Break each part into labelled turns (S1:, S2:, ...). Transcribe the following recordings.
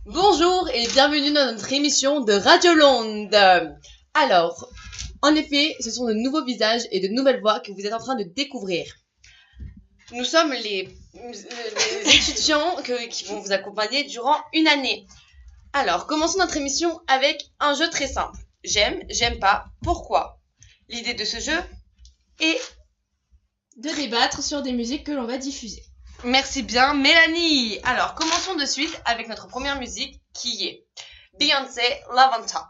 S1: Bonjour et bienvenue dans notre émission de Radio Londres. Alors, en effet, ce sont de nouveaux visages et de nouvelles voix que vous êtes en train de découvrir. Nous sommes les étudiants qui vont vous accompagner durant une année. Alors, commençons notre émission avec un jeu très simple. J'aime, j'aime pas, pourquoi ? L'idée de ce jeu est
S2: de débattre sur des musiques que l'on va diffuser.
S1: Merci bien, Mélanie. Alors, commençons de suite avec notre première musique qui est Beyoncé, Love on Top.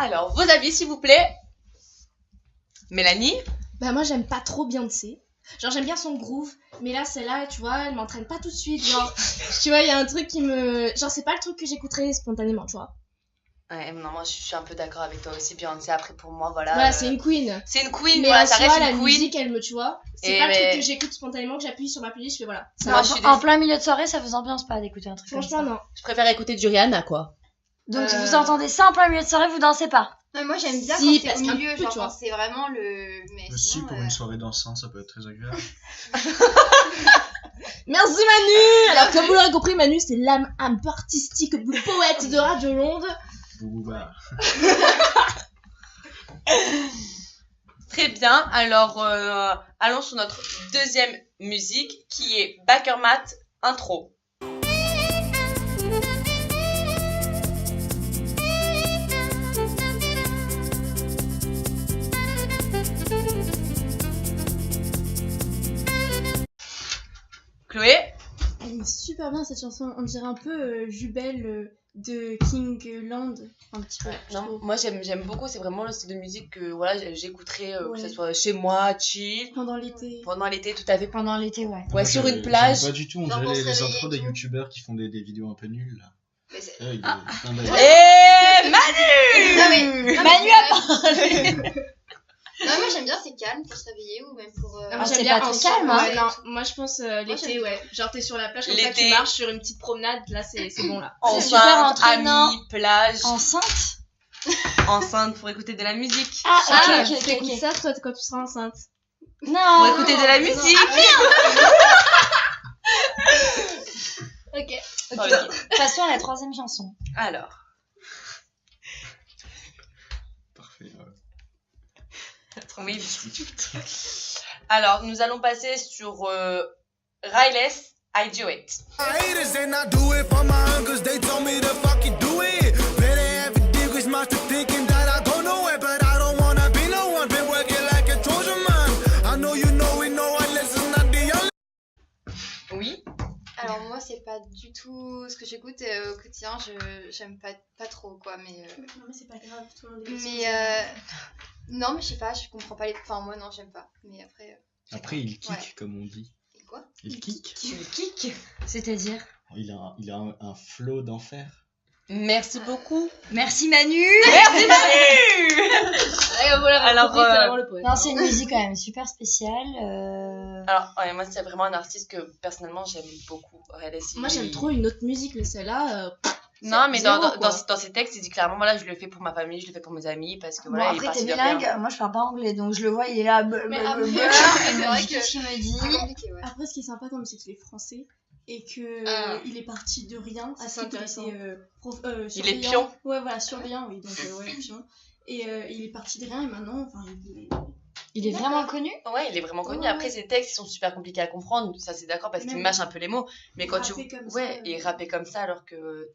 S1: Alors, vos avis s'il vous plaît. Mélanie ?
S2: Bah moi j'aime pas trop Beyoncé. Genre j'aime bien son groove, mais là celle-là, tu vois, elle m'entraîne pas tout de suite. Genre, tu vois, il y a un truc qui me... Genre c'est pas le truc que j'écouterais spontanément, tu vois.
S1: Ouais, non, moi je suis un peu d'accord avec toi aussi, Beyoncé. Après pour moi, voilà.
S2: Voilà, c'est une queen.
S1: C'est une queen,
S2: mais
S1: voilà, ça reste
S2: la
S1: une queen.
S2: musique, elle me, tu vois. C'est pas le truc que j'écoute spontanément, que j'appuie sur ma playlist, je fais voilà.
S3: Moi, en plein milieu de soirée, ça vous ambiance pas d'écouter un truc comme ça.
S2: Franchement, non.
S1: Je préfère écouter du Rihanna, quoi.
S3: Donc vous entendez ça en plein milieu de soirée, vous dancez pas?
S4: Non, moi j'aime bien
S2: si,
S4: quand c'est au milieu,
S2: peu,
S4: genre quand c'est vraiment le... Mais
S5: si, pour une soirée dansante, ça peut être très agréable.
S2: Merci Manu. Alors comme vous l'aurez compris, Manu c'est l'âme un peu artistique du poète de Radio Londres.
S5: Bouba.
S1: Très bien, alors allons sur notre deuxième musique qui est Backermat Intro. Chloé ?
S2: Elle est super bien cette chanson, on dirait un peu Jubel de King Land, un petit peu.
S1: Non, moi j'aime beaucoup, c'est vraiment le style de musique que voilà, j'écouterais que ce soit chez moi, chill.
S2: Pendant l'été.
S1: Tout à fait.
S3: Pendant l'été, ouais.
S1: Ouais, sur une plage.
S5: Pas du tout, on dirait les intros des youtubeurs qui font des vidéos un peu nulles là.
S1: Manu
S3: Manu a parlé.
S4: Non, moi j'aime bien, c'est calme pour se réveiller ou même pour...
S2: Moi
S3: c'est
S2: j'aime bien
S3: pas très calme, hein.
S2: non, moi je pense l'été, ouais. Genre t'es sur la plage comme ça, tu marches sur une petite promenade, là c'est bon là.
S1: Enceinte, amis, plage.
S3: Enceinte
S1: pour écouter de la musique.
S3: Ah, ok.
S2: T'écoutes ça toi quand tu seras enceinte.
S3: Non.
S1: Pour écouter de la musique.
S3: Ok. Passons à la troisième chanson.
S1: Alors.
S5: Parfait.
S1: Oui. Alors, nous allons passer sur Ryless, I Do It. Oui.
S4: Alors moi c'est pas du tout ce que j'écoute au quotidien, j'aime pas trop quoi, mais...
S2: Non mais c'est pas grave, tout le monde est
S4: non mais je sais pas, je comprends pas les... Enfin moi non j'aime pas, mais après...
S5: Après il kick comme on dit.
S4: Et quoi ?
S5: Il kick.
S3: C'est-à-dire
S5: Il a un flow d'enfer.
S1: Merci beaucoup.
S3: Merci Manu.
S1: Merci Manu. Alors,
S3: non, c'est une musique quand même super spéciale.
S1: Alors, ouais, moi c'est vraiment un artiste que personnellement j'aime beaucoup.
S2: Moi j'aime trop une autre musique, mais celle-là.
S1: Non, mais dans ses textes, il dit clairement voilà, je le fais pour ma famille, je le fais pour mes amis parce que voilà.
S3: Bon, après t'es bilingue, moi je parle pas anglais, donc je le vois, il est là.
S4: Mais après, c'est vrai que
S3: qu'est-ce qu'il me dit.
S4: c'est compliqué, ouais.
S2: Après, ce qui est sympa comme c'est qu'il est français et que il est parti de rien à ce qu'il était
S1: il est pion.
S2: Ouais, voilà, surveillant, oui, donc ouais, pion. Et il est parti de rien et maintenant, enfin,
S3: il est vraiment connu.
S1: Ouais, il est vraiment connu. Après, ses textes sont super compliqués à comprendre, ça c'est d'accord parce qu'il mâche un peu les mots, mais quand tu et rapper comme ça alors que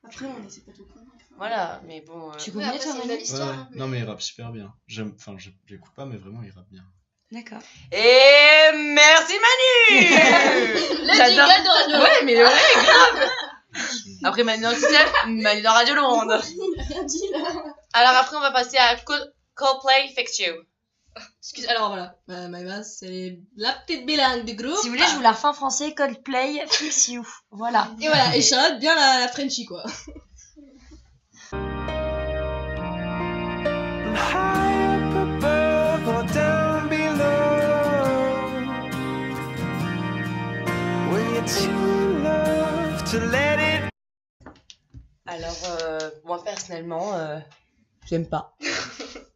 S2: après on essaie pas de comprendre.
S1: Voilà, mais bon.
S3: Tu connais toi, Manu ?
S5: Non, mais il rappe super bien. J'écoute pas, mais vraiment il rappe bien.
S3: D'accord.
S1: Et merci Manu.
S2: Le jingle de Radio Londres.
S1: Ouais, mais ouais, grave. Après Manu tu sais, Manu dans Radio Londres.
S2: Il a rien dit là.
S1: Alors après on va passer à Coldplay Fix You.
S2: Excuse, alors voilà, Maïva, c'est la petite bilingue du groupe.
S3: Si vous voulez, je vous la refais en français. Coldplay, Fix You. Voilà.
S2: Et voilà, et Charlotte, bien la Frenchie, quoi.
S6: High up above or down below, when you're too love to let it.
S1: Alors, moi personnellement, j'aime pas.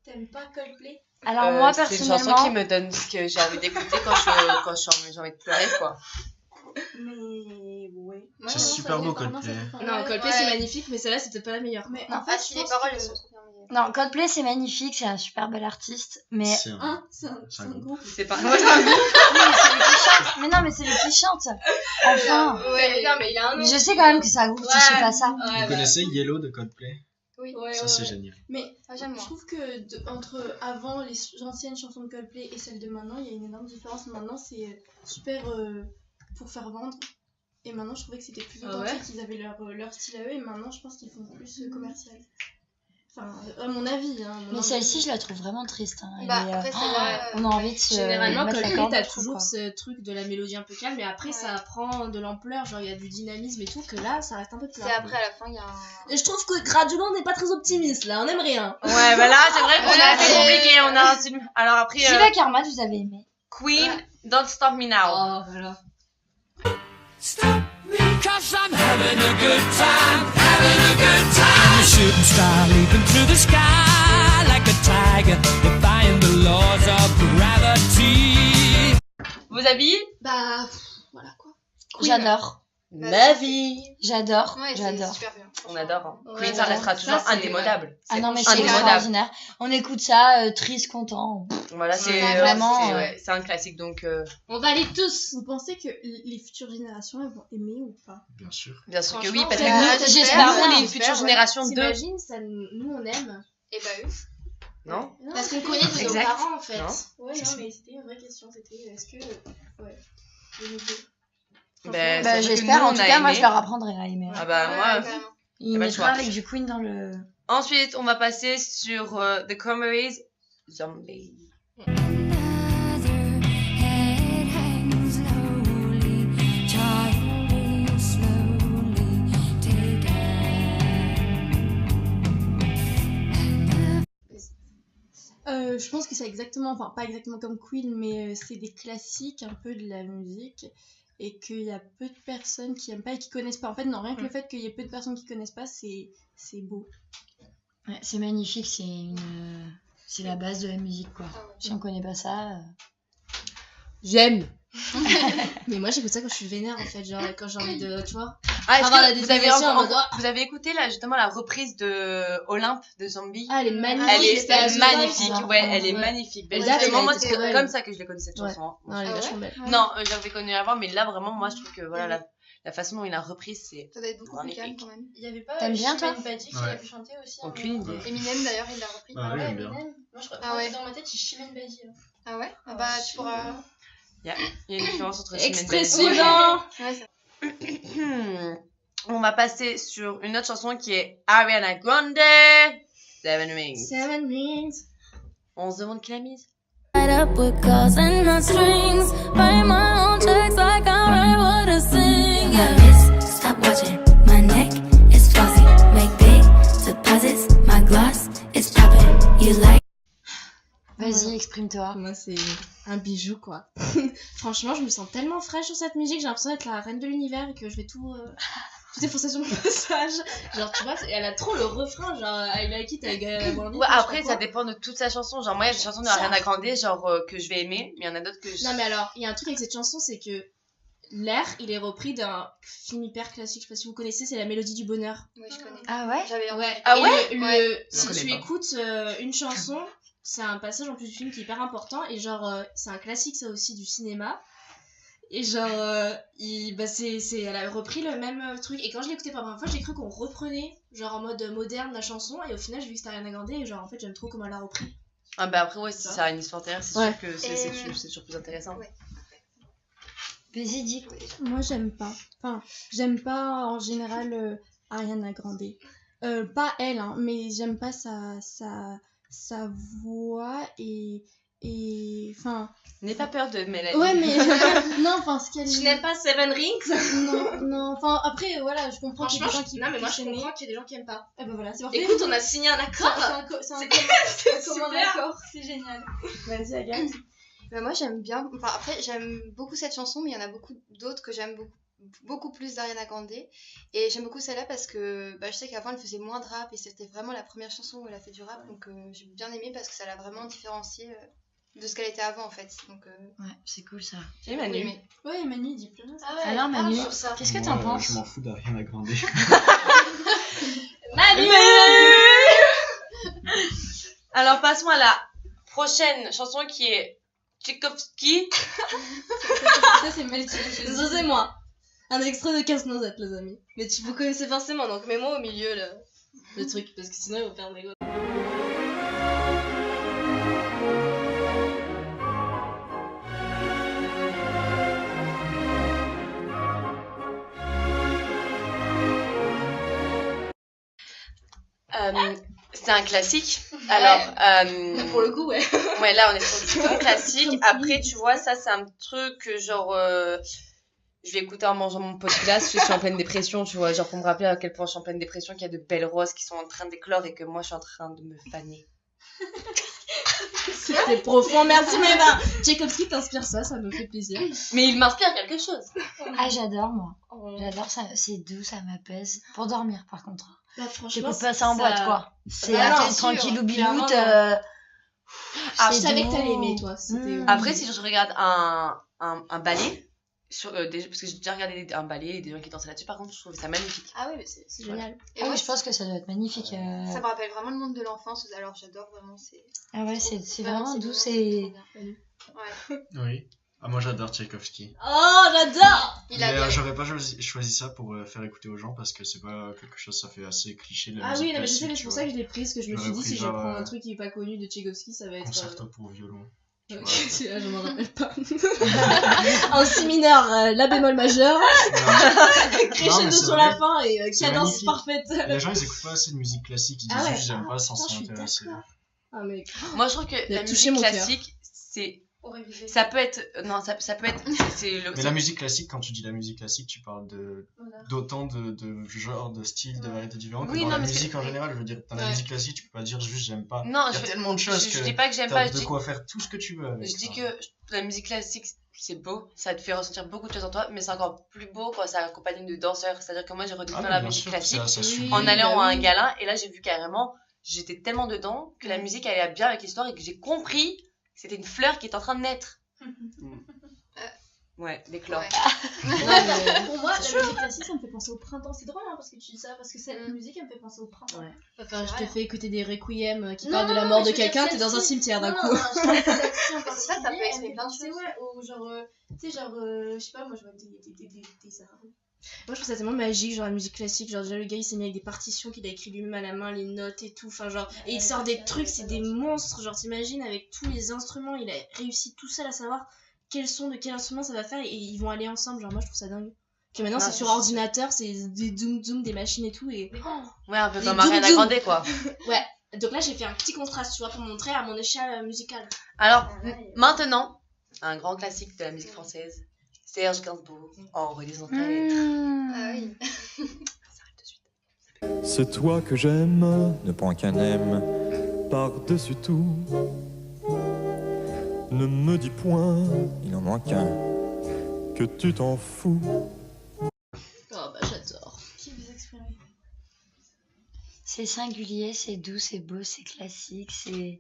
S2: T'aimes pas Coldplay?
S3: Alors moi,
S1: c'est une chanson
S3: personnellement...
S1: qui me donne ce que j'ai envie d'écouter quand j'ai envie de pleurer, quoi.
S2: Mais ouais.
S4: Moi,
S5: C'est
S4: non,
S5: super
S4: ça
S5: beau,
S4: dépend.
S5: Coldplay.
S2: Non, Coldplay
S4: Ouais.
S2: c'est magnifique, mais celle-là c'est peut-être pas la meilleure.
S3: Non,
S4: En fait, si les paroles, elles sont trop bien.
S3: Non, Coldplay, c'est magnifique. C'est un super bel artiste. Mais...
S5: C'est un-
S2: Hein, c'est
S5: C'est
S2: un
S5: un
S2: groupe.
S1: C'est pas.
S3: Oui, mais c'est lui qui chante. Mais non, mais c'est lui qui chante. Enfin.
S2: Ouais, non, mais il a un nom.
S3: Je sais quand même que c'est un groupe qui fait pas ça.
S2: Ouais,
S5: Vous connaissez Yellow de Coldplay?
S4: Oui,
S2: Ouais,
S5: Ça,
S2: ouais,
S5: c'est
S2: ouais.
S5: génial.
S2: Mais
S4: ah, j'aime
S2: je
S4: moi.
S2: trouve que entre avant les anciennes chansons de Coldplay et celles de maintenant, il y a une énorme différence. Maintenant, c'est super pour faire vendre. Et maintenant, je trouvais que c'était plus
S1: Ah
S2: authentique. Ils avaient leur style à eux. Et maintenant, je pense qu'ils font plus commercial. Enfin, à mon avis. Hein,
S3: Mais celle-ci, je la trouve vraiment triste. Hein. Elle
S4: Bah,
S3: est,
S4: après, celle-là,
S3: on a envie de se
S2: Généralement,
S3: mettre la
S2: Coldplay,
S3: corde
S2: t'as
S3: dessous,
S2: toujours
S3: quoi.
S2: ce truc de la mélodie un peu calme, mais après,
S4: Ouais.
S2: ça prend de l'ampleur. Genre, il y a du dynamisme et tout, que là, ça reste un peu
S4: c'est
S2: plat.
S4: après, à la fin, il y a un.
S2: Et je trouve que Graduland n'est pas très optimiste, là. On aime rien.
S1: Ouais, bah là, c'est vrai qu'on
S4: Ouais,
S1: a assez
S4: c'est-
S1: compliqué. On a alors après,
S3: Shiva Karma, vous avez aimé.
S1: Queen, Don't Stop Me Now.
S2: Oh, voilà.
S6: Stop me, 'cause I'm having a good time, having a good time. I'm a shooting star leaping through the sky like a tiger, defying the laws of gravity.
S1: Vos avis?
S2: Bah, voilà quoi.
S3: J'adore.
S1: Ma vie.
S3: J'adore.
S4: Ouais, c'est
S3: J'adore.
S4: super bien.
S1: On adore. Hein.
S2: Ouais,
S1: Queen, ça
S2: ouais.
S1: restera toujours
S2: Ça, c'est-
S1: indémodable.
S3: Ah non, mais
S1: C'est
S3: c'est
S1: indémodable.
S3: extraordinaire. On écoute ça, triste, content.
S1: Voilà, c'est
S4: Ouais,
S1: vraiment.
S3: classique.
S1: Ouais, c'est un classique donc.
S2: On va aller tous. Vous pensez que les futures générations, elles vont aimer ou pas?
S5: Bien sûr.
S1: Bien sûr que oui,
S2: Franchement,
S1: parce
S2: ouais,
S1: que nous,
S2: j'espère
S3: j'espère
S1: nous,
S3: bien,
S1: on est une
S4: j'espère,
S1: future
S4: ouais.
S1: génération de.
S2: T'imagines, ça, nous on aime.
S4: Et bah, eux.
S1: Non?
S2: Parce qu'on connaît tous nos
S1: Exact.
S2: parents en fait.
S1: Non.
S2: Ouais, non, mais c'était une vraie question. C'était est-ce que. Ouais. Les nouveaux.
S1: Ben,
S3: Bah,
S1: c'est vrai que
S3: j'espère,
S1: nous,
S3: en
S1: on
S3: tout
S1: a
S3: cas, moi
S1: aimé.
S3: je leur apprendrai à aimer.
S1: Ah bah
S4: Ouais,
S1: moi.
S4: carrément.
S3: Il
S1: pas le
S3: mettra
S1: choix.
S3: avec du Queen dans le...
S1: Ensuite, on va passer sur The Cranberries, Zombie.
S7: Another head hangs lowly, child slowly taken.
S2: Je pense que c'est exactement, enfin pas exactement comme Queen, mais c'est des classiques un peu de la musique et qu'il y a peu de personnes qui aiment pas et qui connaissent pas. En fait, non, rien que le fait qu'il y ait peu de personnes qui connaissent pas, c'est beau.
S3: Ouais, c'est magnifique, c'est la base de la musique, quoi.
S4: Ah ouais.
S3: Si on connaît pas ça...
S1: J'aime.
S2: Mais moi j'écoute ça quand je suis vénère en fait, genre quand j'ai envie de, tu vois.
S1: Ah, est-ce
S2: Avoir la
S1: que vous avez,
S2: définition en mode,
S1: vous avez écouté là justement la reprise de Olympe de Zombie?
S2: Ah, elle est magnifique.
S1: Elle est
S2: c'était à The
S1: magnifique,
S2: Voice.
S1: ouais, elle est
S2: Ouais.
S1: magnifique. Ben,
S2: Et là,
S1: justement,
S2: elle
S1: moi,
S2: était
S1: c'est
S2: trop belle.
S1: comme ça que je l'ai connue cette
S2: Ouais.
S1: chanson.
S2: Non, elle est
S4: Ah ouais
S2: vachement belle.
S1: Non, j'avais connu avant, mais là vraiment, moi, je trouve que voilà, la façon dont il a repris, c'est
S4: Ça doit être beaucoup plus calme
S1: Magnifique.
S4: quand même.
S8: Il y avait pas
S3: T'aimes bien, toi
S8: Chimène Badi qui
S5: Ouais.
S8: l'avait chanté aussi.
S1: aucune idée.
S4: Eminem d'ailleurs, il l'a repris.
S5: Ah oui, j'aime bien.
S8: Eminem. Moi, je crois
S4: Ah ouais.
S8: dans ma tête, c'est Chimène Badi. hein.
S4: Ah ouais Ah bah, tu pourras.
S1: Il y a une différence entre
S2: Extrait
S1: Chimène Badi.
S2: suivant.
S4: Ouais, ça-
S1: On va passer sur une autre chanson qui est Ariana Grande, Seven Rings.
S2: Seven Rings.
S1: On se demande qui l'a mise.
S7: Tied up with calls and my strings. Write my own checks like I write what I sing. My wrist, stop watching. My neck is flossy. Make big deposits. My gloss is popping. You like?
S3: Vas-y, exprime-toi.
S2: Moi, c'est un bijou, quoi. Franchement, je me sens tellement fraîche sur cette musique. J'ai l'impression d'être la reine de l'univers et que je vais tout effacer sur mon passage. Genre, tu vois, elle a trop le refrain. Genre, I like it avec
S1: Ouais, après, ça dépend de toute sa chanson. Genre, moi, il y a des chansons de Ariana Grande, genre, que je vais aimer, mais il y en a d'autres que je.
S2: Non, mais alors, il y a un truc avec cette chanson, c'est que l'air, il est repris d'un film hyper classique. Je sais pas si vous connaissez, c'est La Mélodie du Bonheur.
S4: Ouais, je connais.
S3: Ah ouais?
S4: J'avais
S2: Ouais.
S1: Ah
S2: Et
S1: ouais
S4: Ouais.
S1: Je
S2: si
S1: connais
S2: tu
S1: pas.
S2: écoutes une chanson, c'est un passage en plus du film qui est hyper important et genre c'est un classique ça aussi du cinéma et genre elle a repris le même truc et quand je l'ai écouté pour la première fois j'ai cru qu'on reprenait genre en mode moderne la chanson et au final j'ai vu que c'était Ariana Grande et genre en fait j'aime trop comment elle l'a repris.
S1: Ah, bah après, ouais, si ça a une histoire derrière, c'est
S2: Ouais.
S1: sûr que c'est toujours plus intéressant.
S4: Ouais.
S3: Vas-y, dis.
S2: Moi j'aime pas. Enfin, j'aime pas en général Ariana Grande. Pas elle, hein, mais j'aime pas sa voix et Et enfin.
S1: N'aie pas peur de Mélanie.
S2: Ouais, mais. Non, enfin, ce qu'elle.
S8: Tu n'aimes pas Seven Rings?
S2: Non, enfin, après, voilà, je comprends qu'il y a des gens qui.
S8: non, mais moi je
S2: puissent aimer.
S8: comprends qu'il y a des gens qui aiment pas.
S2: Ah bah voilà, c'est parfait.
S8: Écoute, on a signé un accord.
S2: C'est un
S8: C'est
S2: commun
S8: super.
S2: accord, c'est génial. Vas-y, Agathe.
S4: Bah, moi j'aime bien, enfin après j'aime beaucoup cette chanson, mais il y en a beaucoup d'autres que j'aime beaucoup plus d'Ariana Grande. Et j'aime beaucoup celle-là parce que je sais qu'avant elle faisait moins de rap et c'était vraiment la première chanson où elle a fait du rap, donc j'ai bien aimé parce que ça l'a vraiment différenciée de ce qu'elle était avant en fait. Donc
S3: Ouais, c'est cool ça.
S1: Et Manu.
S4: aimé.
S2: Ouais, Manu dit plein de choses.
S4: Ah ouais,
S3: Alors Manu,
S4: sur ça.
S3: qu'est-ce que
S5: Moi,
S3: t'en penses?
S5: Je m'en fous d'Ariana Grande.
S1: Alors passons à la prochaine chanson qui est Tchaïkovski.
S2: Ça, c'est mal tiré.
S8: C'est moi. Un extrait de Casse-Noisette, les amis. Mais vous connaissez forcément, donc mets-moi au milieu le truc, parce que sinon ils vont faire des gosses.
S1: C'est un classique. Alors,
S8: Pour le coup, ouais.
S1: ouais, là on est sur du bon classique. Après, tu vois, ça c'est un truc que genre, je vais écouter en mangeant mon pot de glace. Je suis en pleine dépression, tu vois, genre pour me rappeler à quel point je suis en pleine dépression, qu'il y a de belles roses qui sont en train d'éclore et que moi je suis en train de me faner.
S8: C'était profond, merci Maëva. Tchaïkovski t'inspire ça me fait plaisir.
S1: Mais il m'inspire quelque chose.
S3: Ah, j'adore moi. J'adore ça, c'est doux, ça m'apaise. Pour dormir par contre.
S2: Bah,
S3: J'écoute
S2: franchement,
S3: pas ça en boîte quoi. C'est
S8: Bah non,
S3: à
S8: sûr,
S3: tranquille ou
S8: clairement,
S3: biloute.
S1: Ah,
S2: je
S3: c'est
S2: savais que
S3: doux.
S2: t'allais aimer, toi. C'était.
S1: Après, si je regarde un ballet, parce que j'ai déjà regardé un ballet et des gens qui dansaient là-dessus, par contre, je trouve ça magnifique.
S4: Ah oui, mais c'est
S2: génial.
S4: Et
S3: Ah
S4: moi,
S3: oui, je pense que ça doit être magnifique.
S4: ça me rappelle vraiment le monde de l'enfance, alors j'adore vraiment.
S3: Ah ouais, c'est vraiment doux,
S4: c'est
S3: c'est...
S4: trop bien. Ouais.
S5: Oui. Ah, moi j'adore Tchaïkovski.
S8: Oh, j'adore.
S4: Il a
S5: Mais
S4: bien.
S5: j'aurais pas choisi ça pour faire écouter aux gens parce que c'est pas quelque chose, ça fait assez cliché de la
S2: Ah
S5: musique
S2: oui, non, mais je sais,
S5: classique,
S2: mais
S5: tu
S2: c'est pour
S5: vois.
S2: ça que je l'ai prise, que je me suis
S5: J'aurais
S2: dit,
S5: pris
S2: si je
S5: genre,
S2: prends un truc qui est pas connu de Tchaïkovski, ça va être.
S5: Concerto pour violon. tu
S2: Ok,
S5: vois.
S2: je m'en rappelle pas. En si mineur, la bémol majeur,
S5: Non,
S2: crescendo
S5: mais c'est
S2: sur
S5: vrai.
S2: la fin et
S5: C'est
S2: cadence
S5: magnifique.
S2: parfaite.
S5: Les gens ils écoutent pas assez de musique classique, ils disent
S2: Ah ouais.
S5: juste j'aime pas sans
S2: Putain, je suis
S5: s'intéresser.
S2: d'accord. Ah, mais.
S1: Moi, je trouve que
S2: Il a
S1: la
S2: touché
S1: musique
S2: mon cœur.
S1: classique, c'est.
S4: Horrible.
S1: Ça peut être. Non, ça peut être. C'est le.
S5: Mais la musique classique, quand tu dis la musique classique, tu parles d'autant de genres, de styles, de variétés différentes.
S1: Oui,
S5: que dans
S1: non,
S5: la
S1: mais
S5: musique en général, je veux dire, dans la
S4: Ouais.
S5: musique classique, tu peux pas dire juste j'aime pas.
S1: Non,
S5: Il y a tellement de choses
S1: je
S5: que
S1: dis pas que j'aime
S5: t'as
S1: pas. Je
S5: de
S1: dis,
S5: quoi faire tout ce que tu veux avec.
S1: je dis
S5: ça.
S1: que la musique classique, c'est beau. Ça te fait ressentir beaucoup de choses en toi. Mais c'est encore plus beau quand ça accompagne de danseurs. C'est-à-dire que moi, j'ai redécouvert
S5: Ah,
S1: la
S5: mais bien
S1: musique
S5: sûr,
S1: classique
S5: ça suit.
S1: en allant
S2: bah
S1: à un
S2: oui.
S1: gala. Et là, j'ai vu carrément. J'étais tellement dedans que la musique allait bien avec l'histoire et que j'ai compris que c'était une fleur qui est en train de naître. Ouais, d'éclore.
S4: Ouais.
S2: Pour moi, la musique classique, ça me fait penser au printemps. C'est drôle hein, parce que tu dis ça, parce que cette musique, elle me fait penser au printemps.
S1: Ouais.
S2: Enfin, je te fais écouter des requiem qui
S4: Non,
S2: parlent de la
S4: non,
S2: mort
S4: mais
S2: de
S4: je veux dire
S2: quelqu'un, t'es dans un
S4: celle-ci.
S2: cimetière d'un
S4: Non,
S2: coup.
S4: non, je parle de celle-ci en Ça, ça particulier, peut elle expliquer me plein de fait choses.
S2: Ouais, ou genre, tu sais, genre, je sais pas, moi je vois des arts. Moi je trouve ça tellement magique, genre la musique classique, genre déjà le gars il s'est mis avec des partitions qu'il a écrit lui-même à la main, les notes et tout, enfin genre, et il sort des trucs, c'est des monstres, genre t'imagines avec tous les instruments, il a réussi tout seul à savoir quel son de quel instrument ça va faire et ils vont aller ensemble, genre moi je trouve ça dingue. Que maintenant
S1: Non,
S2: c'est sur
S1: c'est-
S2: ordinateur, c'est des zoom des machines et tout et...
S1: Ouais, un peu
S2: Les
S1: comme Ariana
S2: doum-doum.
S1: Grande, quoi.
S2: Donc là j'ai fait un petit contraste, tu vois, pour montrer à mon échelle musicale.
S1: Alors, maintenant, un grand classique de la musique française. Serge Gainsbourg en relisant ta lettre.
S4: Ah oui.
S9: C'est toi que j'aime, ne point qu'un aime, par-dessus tout. Ne me dis point, il en manque un, que tu t'en fous.
S2: Oh bah j'adore. Qui vous exprime?
S3: C'est singulier, c'est doux, c'est beau, c'est classique, c'est...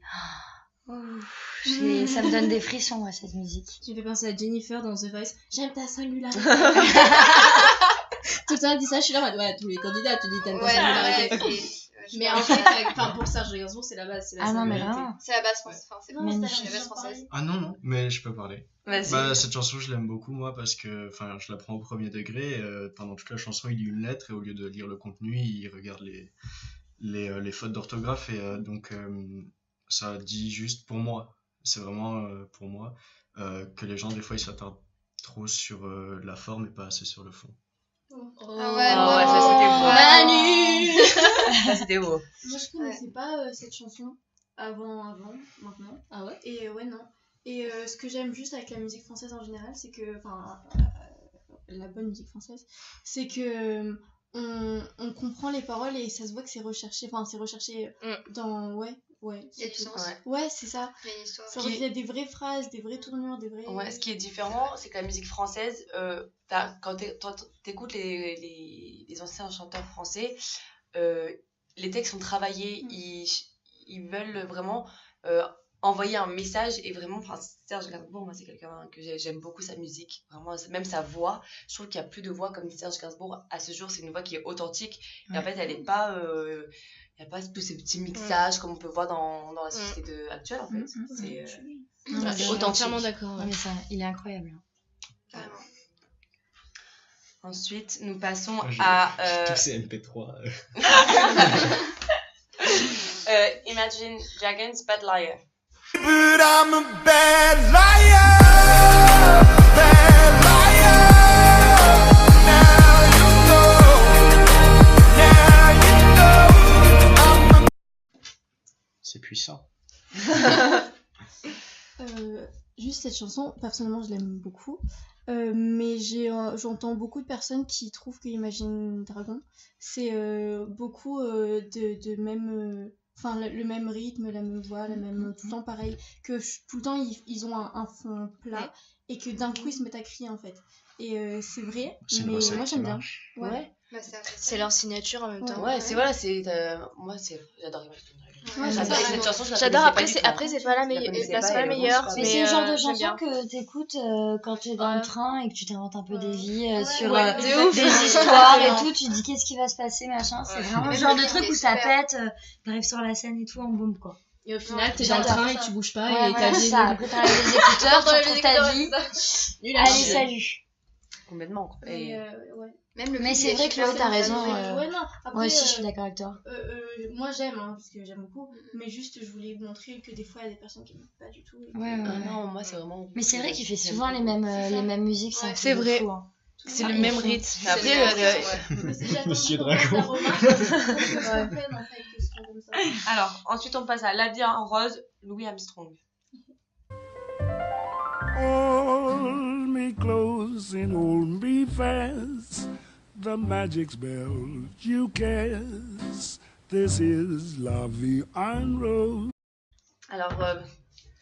S3: Ouf, ça me donne des frissons, moi, cette musique.
S2: Tu me fais penser à Jennifer dans The Voice. J'aime ta singularité. Tout le temps elle dit ça, je suis là en mode ouais, tous les candidats, tu dis t'aimes ta
S4: Ouais,
S2: singularité.
S4: ouais,
S2: Mais en fait, enfin pour Serge Gainsbourg, c'est la base, c'est la
S3: Ah non, mais
S2: singularité.
S3: vraiment.
S4: c'est la base française. Enfin, c'est
S2: Non,
S3: Magnifique.
S4: la base française.
S5: Ah non, mais je peux parler.
S1: Vas-y.
S5: Bah, cette chanson, je l'aime beaucoup, moi, parce que je la prends au premier degré. Pendant toute la chanson, il lit une lettre et au lieu de lire le contenu, il regarde les fautes d'orthographe. Et donc, ça dit juste pour moi. C'est vraiment pour moi que les gens, des fois, ils s'attardent trop sur la forme et pas assez sur le fond.
S4: Ah ouais,
S1: Oh, ouais, ça, c'était beau.
S2: Manu.
S1: Ça, c'était beau.
S2: Moi je connaissais pas cette chanson.
S10: maintenant.
S2: Ah ouais?
S10: Et ouais, non. Et ce que j'aime juste avec la musique française en général, c'est que, enfin, la bonne musique française, c'est que on comprend les paroles et ça se voit que c'est recherché, dans, ouais,
S4: Il y a du sens.
S1: Ouais.
S10: ouais, c'est ça.
S4: Il y a une histoire.
S10: Ça il y a des vraies phrases, des vraies tournures, des vrais...
S1: Ouais, ce qui est différent, c'est que la musique française, quand t'écoutes les anciens chanteurs français, les textes sont travaillés, ils veulent vraiment envoyer un message et vraiment, enfin, Serge Gainsbourg, moi c'est quelqu'un que j'aime beaucoup sa musique, vraiment, même sa voix, je trouve qu'il n'y a plus de voix comme Serge Gainsbourg à ce jour, c'est une voix qui est authentique et en fait elle n'est pas, il n'y a pas tous ces petits mixages comme on peut voir dans la société actuelle en fait, c'est authentique.
S2: Entièrement d'accord.
S3: Non, mais ça, il est incroyable.
S4: Carrément.
S1: Ensuite, nous passons
S5: J'ai
S1: à
S5: tous ces MP3.
S1: Imagine Dragons Bad Liar.
S6: But I'm a bad liar, bad liar. Now you know.
S5: C'est puissant.
S10: Juste cette chanson, personnellement je l'aime beaucoup, mais j'entends beaucoup de personnes qui trouvent que Imagine Dragon c'est beaucoup de même, enfin le même rythme, la même voix, la même tout le temps pareil, que tout le temps ils ont un fond plat et que d'un coup ils se mettent à crier en fait. Et c'est vrai,
S5: C'est une
S10: mais
S5: recette
S10: moi
S5: qui
S10: j'aime bien.
S5: marche.
S10: Ouais.
S4: Bah, c'est
S2: C'est leur signature en même temps.
S1: Ouais, c'est voilà, c'est moi j'adore Imagine Dragons.
S10: Ouais,
S1: J'adore
S10: c'est
S1: cette chanson, je la
S2: J'adore,
S1: connaissais pas du tout.
S2: après c'est pas la
S1: Je la connaissais
S2: meilleure,
S1: pas,
S2: c'est pas la
S1: et moi,
S2: meilleure,
S1: je
S3: Mais c'est le genre de
S2: j'aime
S3: chanson
S2: bien.
S3: que t'écoutes quand t'es dans le train et que tu t'inventes un peu des vies sur
S2: Ouais, de ouf.
S3: des histoires et tout, tu te dis qu'est-ce qui va se passer, machin. C'est vraiment le
S4: Mais
S3: genre
S4: le
S3: de
S4: film
S3: truc
S4: est
S3: où ça
S4: super.
S3: pète, t'arrives sur la scène et tout en bombe quoi.
S2: Et au final, t'es
S3: Ouais,
S2: dans le
S3: j'adore
S2: train et
S3: ça.
S2: tu bouges pas
S3: Ouais,
S2: et
S3: voilà,
S2: ta vie
S3: c'est
S2: est
S3: ça.
S2: nulle.
S3: Après t'as les écouteurs, tu retrouves ta vie.
S2: Nul à
S3: Allez,
S2: chier.
S3: salut.
S1: Complètement. quoi.
S10: Et,
S1: Et
S10: ouais.
S4: Même le
S3: Mais
S4: film,
S3: c'est
S4: il est
S3: vrai que
S4: super
S3: Chloé, t'as
S4: bien
S3: raison.
S4: fait.
S10: Ouais, non, après,
S3: Moi aussi, je suis d'accord avec toi.
S10: moi j'aime, hein, parce que j'aime beaucoup, mais juste je voulais montrer que des fois il y a des personnes qui n'aiment pas du tout. et que-
S3: Ouais, ouais.
S1: ah non, moi c'est vraiment.
S3: Mais c'est vrai qu'il fait
S1: j'aime
S3: souvent
S1: beaucoup.
S3: les mêmes musiques,
S10: Ouais,
S3: un
S1: c'est
S3: truc de
S1: vrai.
S3: fou, hein.
S1: C'est
S10: Ouais,
S1: le
S10: ils
S1: même
S10: font-
S1: rythme.
S4: C'est
S1: Mais après,
S4: le même rythme,
S10: Mais j'attends
S5: Monsieur
S10: toujours la
S5: Dragon.
S10: remarque, parce que ça me peine, en fait, que ce soit comme ça.
S1: alors, ensuite on passe à La vie en rose, Louis Armstrong.
S6: Hold me close and hold me fast. The magic spell you cast. This is la vie en rose.
S1: Alors,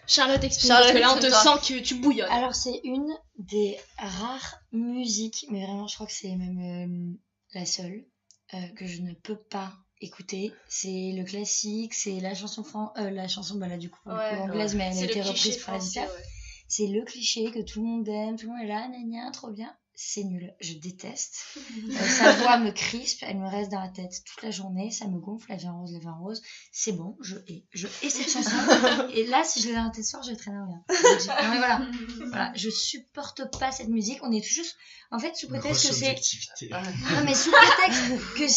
S2: Charlotte explique,
S1: Charlotte,
S2: parce que là on te
S1: explique-toi.
S2: sent que tu bouillonnes.
S3: Alors, c'est une des rares musiques, mais vraiment, je crois que c'est même la seule que je ne peux pas écouter. C'est le classique, c'est la chanson bah là, du coup, anglaise, mais elle a
S2: C'est
S3: été
S2: le cliché
S3: reprise par
S2: français,
S3: Edith Piaf. C'est le cliché que tout le monde aime, tout le monde est là, gna gna, trop bien. C'est nul, je déteste. Sa voix me crispe, elle me reste dans la tête toute la journée, ça me gonfle, la vie en rose, c'est bon, je hais cette chanson. Et là, si je l'ai dans la tête ce soir, je vais traîner rien. Non mais voilà, je supporte pas cette musique, on est juste, en fait, sous prétexte que c'est... Non mais sous prétexte que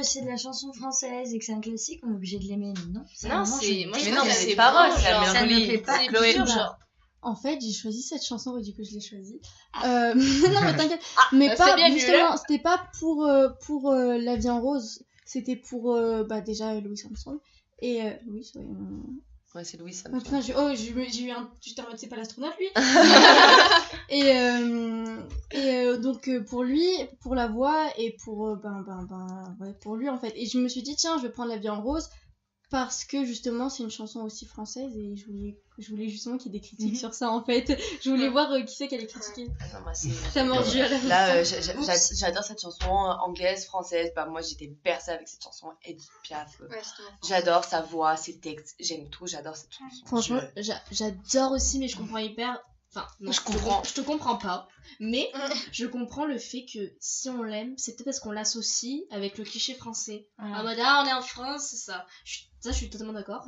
S3: c'est de la chanson française et que c'est un classique, on est obligé de l'aimer, mais non.
S2: Non,
S3: vraiment,
S2: c'est- moi, je
S1: mais
S2: trouve
S1: non,
S2: que
S1: mais
S2: c'est
S1: c'est paroles,
S2: bon,
S1: c'est la
S2: genre,
S3: ça ne me
S1: mélancolie.
S3: plaît pas.
S2: C'est
S1: Chloé,
S2: pur,
S3: bah,
S2: genre.
S10: En fait, j'ai choisi cette chanson et du coup, je l'ai choisie. Non, mais t'inquiète. Mais
S2: bah,
S10: pas,
S2: c'est bien nul,
S10: justement, c'était pas pour La vie en rose. C'était pour, déjà, Louis Armstrong. Et, Louis, ouais.
S1: Ouais, c'est Louis, ça
S10: Oh,
S1: me
S10: putain, j'ai eu un. J'étais en mode, c'est pas l'astronaute, lui. Donc, pour lui, pour la voix et pour, ouais, pour lui, en fait. Et je me suis dit, tiens, je vais prendre La vie en rose. Parce que justement c'est une chanson aussi française et je voulais justement qu'il y ait des critiques sur ça en fait. Je voulais voir qui c'est qui allait critiquer.
S1: Attends, moi,
S10: Ça m'a mordu à la fin.
S1: Là, j'adore cette chanson anglaise, française. Bah, moi, j'étais bercée avec cette chanson. Edith Piaf.
S4: Ouais, c'est bon.
S1: J'adore sa voix, ses textes. J'aime tout. J'adore cette chanson.
S2: Franchement, j'adore aussi, mais je comprends hyper. Enfin, non,
S1: Je comprends.
S2: Je te comprends pas. Mais je comprends le fait que si on l'aime, c'est peut-être parce qu'on l'associe avec le cliché français. En mode, ah, on est en France, c'est ça. Ça, je suis totalement d'accord.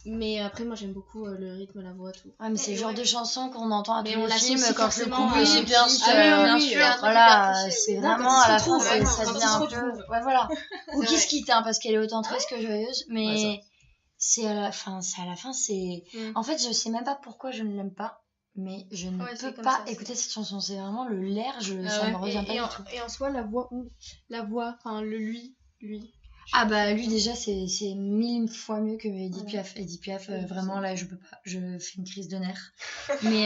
S2: Mais après, moi, j'aime beaucoup le rythme, la voix, tout.
S3: Ouais, mais c'est le genre de chanson qu'on entend à
S2: Mais
S3: tous
S2: on
S3: les films
S2: l'associe
S3: quand le
S2: forcément,
S3: couple
S2: oui,
S3: se
S1: bien
S3: quitte,
S1: sûr.
S3: bien
S2: Oui,
S3: sûr.
S4: un truc
S3: Voilà,
S4: hyper cliché,
S3: c'est
S4: oui.
S3: vraiment
S2: Non, quand
S3: à la
S2: ils se
S3: fin,
S2: retrouvent,
S3: ça
S2: quand
S3: devient
S2: ils se
S3: un peu.
S2: retrouvent.
S3: Ouais, voilà. Ou
S4: C'est
S3: qui
S4: vrai.
S3: se quitte, hein, parce qu'elle est autant triste que joyeuse,
S1: Ouais,
S3: mais c'est à la fin, c'est.
S2: Mm.
S3: En fait, je sais même pas pourquoi je ne l'aime pas, mais je ne
S4: Ouais, c'est
S3: peux
S4: comme
S3: pas
S4: ça, c'est-
S3: écouter cette chanson. C'est vraiment ça
S2: ouais.
S3: me revient pas
S10: Et
S3: du tout.
S10: en soi, la voix, enfin, le lui.
S3: Ah bah lui déjà c'est 1000 fois mieux que Edith Piaf. Edith Piaf vraiment là je peux pas, je fais une crise de nerfs. Mais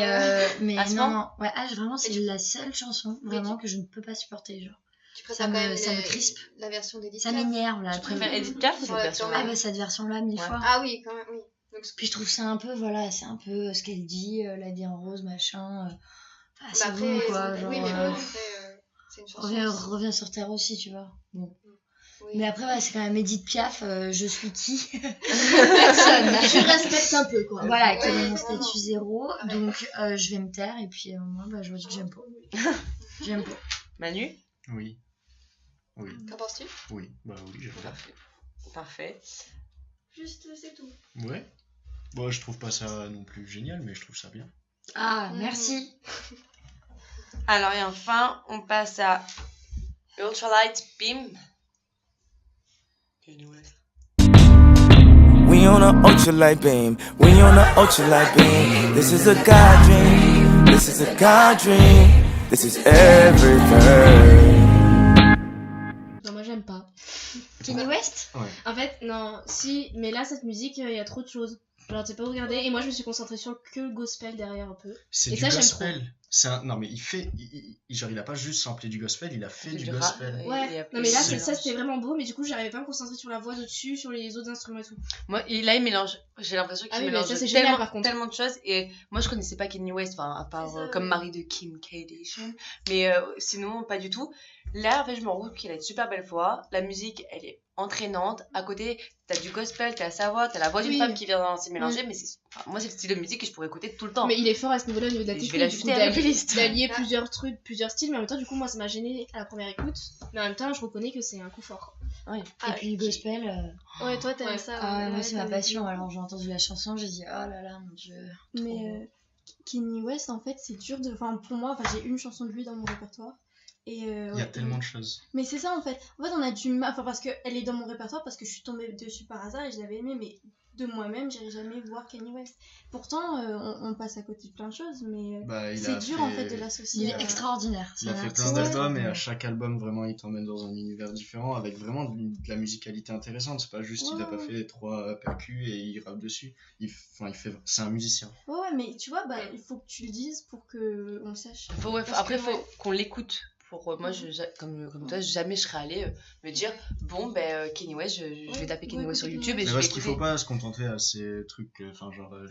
S3: non, ouais, vraiment c'est la seule chanson vraiment que je ne peux pas supporter genre.
S4: Tu préfères quand même
S3: ça me crispe.
S4: la version d'Edith
S3: Ça
S4: Piaf.
S3: m'énerve là.
S1: Tu préfères Edith Piaf ou cette version
S3: Ah bah cette version là 1000 fois.
S4: Ah oui, quand même, oui. Donc,
S3: Puis je trouve ça un peu voilà, c'est un peu ce qu'elle dit, la vie en rose machin. C'est
S4: après,
S3: bon quoi, genre,
S4: oui, mais bon, après, c'est une chanson.
S3: reviens sur terre aussi, tu vois. Bon.
S4: Oui.
S3: Mais après, ouais, c'est quand même Edith Piaf, je suis qui
S8: Personne. Tu respectes un peu, quoi.
S3: Voilà,
S4: Ouais,
S3: quel est mon
S4: vraiment.
S3: statut 0, donc je vais me taire et puis moi, bah, je vous dis que j'aime pas. J'aime pas.
S1: Manu?
S5: Oui. Oui.
S4: Qu'en penses-tu?
S5: Oui. Bah oui, j'ai pas.
S1: Parfait.
S4: Juste, c'est tout.
S5: Ouais. Bon, je trouve pas ça non plus génial, mais je trouve ça bien.
S3: Ah, merci.
S1: Alors, et enfin, on passe à Ultralight Beam. Kanye West.
S6: We on a ultralight beam. We on a ultralight beam. This is a God dream. This is a God dream. This is everything.
S8: Non, moi j'aime pas.
S3: Kanye West?
S5: Ouais.
S8: En fait, non, si, mais là, cette musique, il y a trop de choses. Genre, t'es pas regardé, et moi je me suis concentrée sur que le gospel derrière un peu.
S5: C'est
S8: Et
S5: du
S8: ça, j'aime
S5: gospel. Non, mais genre, il a pas juste samplé du gospel, il a fait du gospel.
S8: Ouais, non mais là, ça c'était vraiment beau, mais du coup, j'arrivais pas à me concentrer sur la voix de dessus, sur les autres instruments et tout.
S1: Moi, là, il mélange. J'ai l'impression qu'il
S8: Ah oui, mais
S1: mélange
S8: ça, c'est génial,
S1: tellement,
S8: par contre.
S1: tellement de choses. Et moi, je connaissais pas Kanye West, enfin, à part
S4: C'est ça,
S1: comme
S4: ouais.
S1: mari de Kim Kardashian. Mais sinon, pas du tout. Là, en fait, je me rends compte qu'il a une super belle voix. La musique, elle est entraînante. À côté, t'as du gospel, t'as sa voix, t'as la voix d'une
S8: Oui.
S1: femme qui vient s'y mélanger. Mais moi, c'est le style de musique que je pourrais écouter tout le temps.
S8: Mais il est fort à ce niveau-là, au niveau de la
S1: Et je
S8: technique,
S1: vais
S8: du coup,
S1: l'ajouter à ma playlist.
S8: d'allier plusieurs trucs, plusieurs styles, mais en même temps, du coup, moi, ça m'a gêné à la première écoute. Mais en même temps, je reconnais que c'est un coup fort.
S1: Ouais.
S3: Et puis le gospel,
S10: Ouais, toi t'aimes
S8: Ouais.
S10: ça.
S3: ah ouais,
S10: ouais,
S3: moi c'est ma
S10: t'avais
S3: passion.
S10: dit.
S3: Alors j'ai entendu la chanson, j'ai dit oh là là, mon dieu.
S10: Mais Kanye West, en fait, c'est dur de. Enfin, pour moi, j'ai une chanson de lui dans mon répertoire. Et,
S5: Il y a tellement de choses.
S10: Mais c'est ça en fait. En fait, on a du mal. Enfin, parce qu'elle est dans mon répertoire, parce que je suis tombée dessus par hasard et je l'avais aimée, mais de moi-même, j'irai jamais voir Kanye West. Pourtant, on passe à côté de plein de choses, mais
S5: Bah, il
S10: c'est
S5: a
S10: dur
S5: fait-
S10: en fait de l'associer.
S3: Il est extraordinaire.
S5: Il a
S3: c'est un
S5: fait plein
S3: artiste
S5: d'albums et à
S3: extraordinaire.
S5: chaque album, vraiment, il t'emmène dans un univers différent avec vraiment de la musicalité intéressante. C'est pas juste, il a pas
S10: Ouais.
S5: fait 3 percus et il rappe dessus. C'est un musicien.
S10: Ouais, mais tu vois, il faut que tu le dises pour que on le sache. Parce
S1: Après,
S10: que,
S1: faut
S10: ouais.
S1: qu'on l'écoute. Pour moi, comme toi, jamais je serais allée me dire bon, Kanye West, je vais taper Kanye West sur
S10: écouter
S1: YouTube et
S10: Kanye
S1: je
S5: Mais
S1: vais
S5: parce qu'il faut
S1: écouter.
S5: pas se contenter à ces trucs,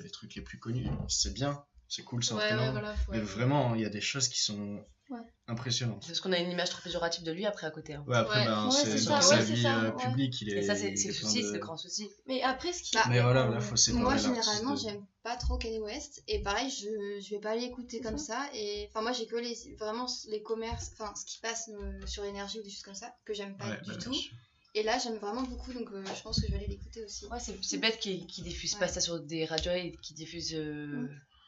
S5: les trucs les plus connus. C'est bien, c'est cool, c'est entraînant. Mais vraiment, il y a des choses qui sont
S10: Ouais.
S5: impressionnantes.
S1: Parce qu'on a une image trop péjorative de lui après à côté. Hein.
S5: Ouais, après,
S8: Ouais.
S5: ben,
S10: Ouais,
S5: c'est
S10: c'est
S5: dans
S10: ça,
S5: sa
S10: ouais, c'est
S5: vie
S10: ça, ouais.
S5: publique, il est.
S1: Et ça, c'est
S5: il est
S1: le
S5: plein
S1: souci,
S5: de-
S1: c'est le grand souci.
S10: Mais après, ce qui.
S5: Mais voilà, là, faut séparer
S4: Moi,
S5: l'artiste
S4: généralement,
S5: de-
S4: j'aime pas trop Kanye West. Et pareil, je vais pas l'écouter comme ça. Et enfin, moi, j'ai que vraiment les commerces, enfin, ce qui passe sur Énergie ou des choses comme ça, que j'aime pas
S5: Ouais,
S4: du
S5: bah,
S4: tout.
S5: bien sûr.
S4: Et là, j'aime vraiment beaucoup, donc je pense que je vais aller l'écouter aussi.
S1: Ouais, c'est bête qu'ils diffusent pas
S4: Ouais.
S1: ça sur des radios et qu'ils diffusent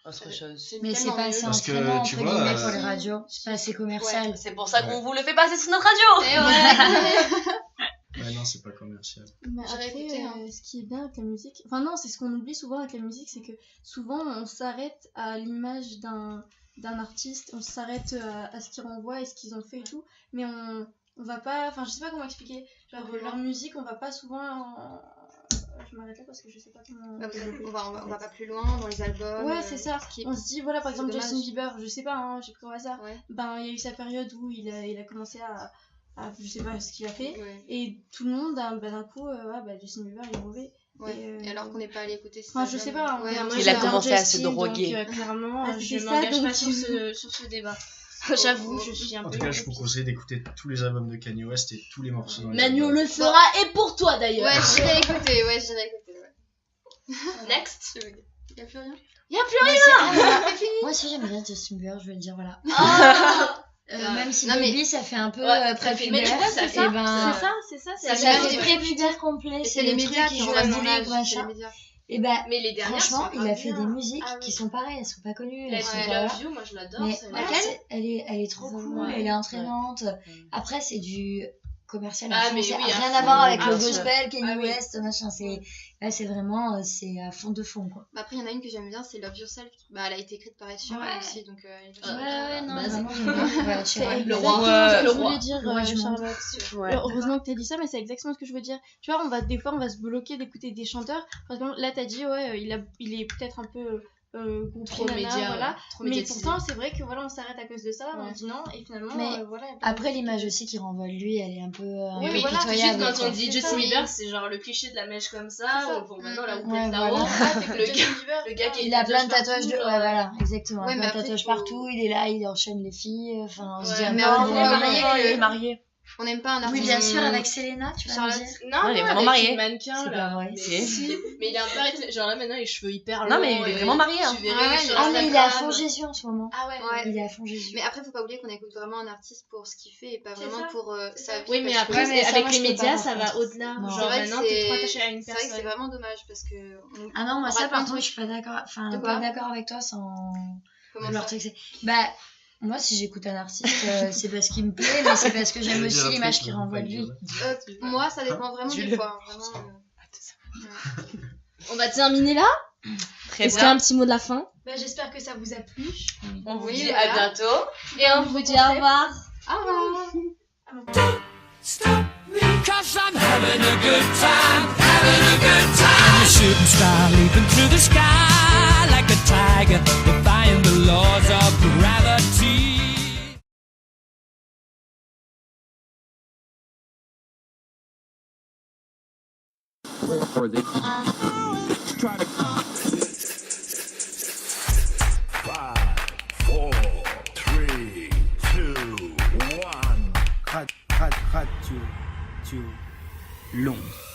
S1: autre chose.
S3: Mais c'est pas assez
S5: Parce que,
S3: entraînant
S5: tu
S3: entre
S5: vois,
S3: guillemets pour les radios. C'est pas assez commercial.
S1: C'est pour ça
S5: Ouais.
S1: qu'on vous le fait passer sur notre radio.
S4: Et ouais.
S5: Ouais, non, c'est pas commercial.
S10: Mais
S4: J'aurais
S10: après,
S4: écouté, hein.
S10: ce qui est bien avec la musique, enfin non, c'est ce qu'on oublie souvent avec la musique, c'est que souvent on s'arrête à l'image d'un artiste, on s'arrête à ce qu'ils renvoient et ce qu'ils ont fait et tout, mais on va pas, enfin je sais pas comment expliquer, genre leur musique, on va pas souvent. Je m'arrête là parce que je sais pas comment.
S4: Bah,
S10: développer.
S4: on va pas plus loin dans les albums.
S10: Ouais, c'est ça.
S4: ce qui est-
S10: On se dit, voilà, par
S4: c'est
S10: exemple,
S4: dommage.
S10: Justin Bieber, je sais pas, hein, j'ai pris au hasard.
S4: Ouais.
S10: Ben, il y a eu sa période où il a commencé à je sais pas ce qu'il a fait.
S4: Ouais.
S10: Et tout le monde, d'un coup, Justin Bieber, il est mauvais.
S4: Ouais.
S10: Et,
S4: Et alors qu'on n'est pas allé écouter ça.
S10: Enfin, je sais pas.
S4: Ouais,
S10: moi,
S4: moi,
S1: Il
S10: j'adore
S1: a commencé à se
S10: Justin,
S1: droguer.
S10: Donc, clairement,
S8: Ah,
S10: je
S8: c'est
S10: m'engage
S8: ça,
S10: pas
S8: donc
S10: sur
S8: sur ce débat. J'avoue, je suis un
S5: En
S8: peu.
S5: tout cas, je vous conseille d'écouter tous les albums de Kanye West et tous les morceaux dans les
S8: Manu
S5: albums.
S8: le fera et pour toi d'ailleurs.
S4: Ouais, j'irai écouter. Ouais.
S8: Next.
S4: Y'a plus rien.
S3: Moi aussi j'aime bien Justin Bieber, je vais le dire voilà.
S4: Ah.
S3: Même si
S4: Non, mais-
S3: Baby ça fait un peu
S8: Ouais,
S3: prépubère,
S8: mais tu vois, c'est ça,
S3: et ben
S10: c'est ça,
S8: Ça
S3: ça
S8: fait
S3: fait prépubère complet,
S4: Et
S3: c'est
S4: c'est les
S3: le
S4: médias
S3: truc qui
S4: qui
S3: joue
S4: ont
S3: la
S4: raison
S3: musique,
S4: c'est les
S3: machin.
S4: médias.
S3: Et ben
S8: Mais les dernières
S3: franchement,
S8: sont
S3: il a
S8: grave
S3: fait
S8: bien.
S3: des musiques
S4: Ah oui.
S3: qui sont pareilles, elles sont pas connues, elles
S8: Let's
S3: sont
S8: I
S3: pas-
S8: Love You, moi je l'adore.
S3: Mais
S8: celle-là.
S3: voilà, elle est trop cool,
S1: Ouais.
S3: elle est entraînante. Après c'est du commercial.
S2: Ah,
S3: à fond,
S2: mais
S3: c'est
S2: oui,
S3: rien
S2: à
S3: à voir
S2: fond.
S3: avec
S2: Ah,
S3: le
S2: oui.
S3: gospel, Kanye
S2: Ah, oui.
S3: West, machin. Là, c'est vraiment, c'est à fond de fond, quoi.
S4: Bah, après, il y en a une que j'aime bien, c'est Love Yourself. Bah, elle a été écrite par Ed Sheeran
S3: Ouais.
S4: aussi, donc elle est
S3: Ouais,
S4: vachement
S3: ouais, non,
S2: bah,
S3: vraiment, j'aime bien. Ouais,
S10: C'est
S3: Sheeran.
S10: exactement
S1: roi,
S10: ce que
S1: le
S10: je
S1: roi.
S10: voulais dire,
S3: Le roi du monde.
S10: Charlotte.
S1: Ouais.
S10: Heureusement que t'as dit ça, mais c'est exactement ce que je veux dire. Tu vois, des fois, on va se bloquer d'écouter des chanteurs. Par exemple, là, t'as dit, ouais, il est peut-être un peu groupie,
S2: Trop
S10: nana,
S2: média,
S10: voilà.
S2: ouais, trop
S10: Mais
S2: médiatisé.
S10: pourtant, c'est vrai que voilà, on s'arrête à cause de ça, on
S2: Ouais.
S10: dit non, et finalement,
S3: Mais
S10: voilà. y a plein de
S3: Après,
S10: trucs
S3: l'image
S10: que-
S3: aussi qui renvoie de lui, elle est un peu,
S10: Oui, mais
S2: Oui,
S10: voilà,
S2: tout de suite,
S3: pitoyable,
S2: quand on
S3: quoi.
S2: dit
S10: C'est
S2: Justin
S10: ça.
S2: Bieber, c'est genre le cliché de la mèche comme ça.
S10: C'est ça.
S2: Bon, maintenant, la houppette
S3: Ouais,
S2: là-haut.
S3: voilà.
S10: Ah, t'écoutes
S2: Le
S10: Justin
S2: gars-
S10: Bieber,
S2: le gars qui-
S3: Il a plein de tatouages
S2: partout,
S3: de. Ouais,
S2: genre.
S3: voilà, exactement.
S4: Ouais,
S3: plein
S4: mais
S3: de
S4: après,
S3: tatouages
S4: faut-
S3: partout, il est là, il enchaîne les filles. Enfin, on se
S2: Ouais,
S3: dit, ah
S4: mais
S3: non,
S4: après,
S3: non,
S4: faut pas
S3: non,
S4: oublier
S3: non,
S4: que-
S3: il est marié.
S4: On n'aime pas un
S3: Oui,
S4: artiste.
S3: bien sûr, avec Selena, tu vas me
S4: Charlotte.
S3: dire.
S2: Non,
S1: Non, il est
S2: non,
S1: vraiment
S2: avec
S1: marié.
S2: une mannequin
S3: C'est
S2: là.
S3: pas vrai.
S2: Mais
S1: Si.
S2: si. Mais il a un peu arrêté. Genre là maintenant, les cheveux hyper longs.
S1: Non, mais il est vraiment marié, hein.
S2: Tu verrais
S4: Ah ouais,
S2: sur
S3: Ah, mais il est à
S2: Instagram.
S3: fond Jésus en ce moment.
S2: Ah ouais.
S4: Ouais.
S3: Il est à fond Jésus.
S4: Mais après, faut pas oublier qu'on écoute vraiment un artiste pour ce qu'il fait et pas
S10: C'est
S4: vraiment
S10: ça.
S4: pour
S10: C'est
S4: sa
S10: ça.
S4: vie.
S2: Oui, mais
S4: parce que-
S2: après,
S3: Ouais, mais ça,
S2: avec
S3: moi,
S2: les
S3: je peux
S2: médias,
S3: pas,
S2: ça
S3: par
S2: va
S3: contre.
S2: au-delà.
S3: Non.
S4: C'est
S2: Genre
S4: vrai que
S2: maintenant, t'es trop
S4: c'est
S2: attaché à une
S4: c'est vrai que c'est
S2: personne.
S4: vraiment dommage parce que.
S3: Ah non, moi,
S4: on
S3: ça,
S4: rate plein
S3: par
S4: de
S3: contre, je
S4: trucs.
S3: suis pas d'accord. Enfin,
S4: De
S3: pas
S4: quoi
S3: d'accord avec toi sans
S4: Comment
S3: vouloir
S4: ça
S3: truc. Bah, moi, si j'écoute un artiste, c'est parce qu'il me plaît, mais c'est parce que j'aime
S5: J'allais dire
S3: aussi
S5: un
S3: l'image
S5: truc,
S3: qu'il
S5: on va
S3: renvoie
S5: pas
S3: de
S5: le
S3: lui.
S5: dire.
S4: Moi, ça dépend vraiment des
S1: Dis-le.
S4: fois. Vraiment.
S2: On va terminer là.
S1: Très
S2: Est-ce qu'il y a
S1: bien.
S2: un petit mot de la fin?
S10: Bah, j'espère que ça vous a plu.
S1: On vous
S4: Oui,
S1: dit
S4: voilà.
S1: à bientôt.
S2: Et on vous dit au revoir.
S4: Au revoir.
S6: Stop me, 'cause I'm having a good time, having a good time. A shooting star leaping through the sky like a tiger, defying the laws of gravity.
S11: Radio Long.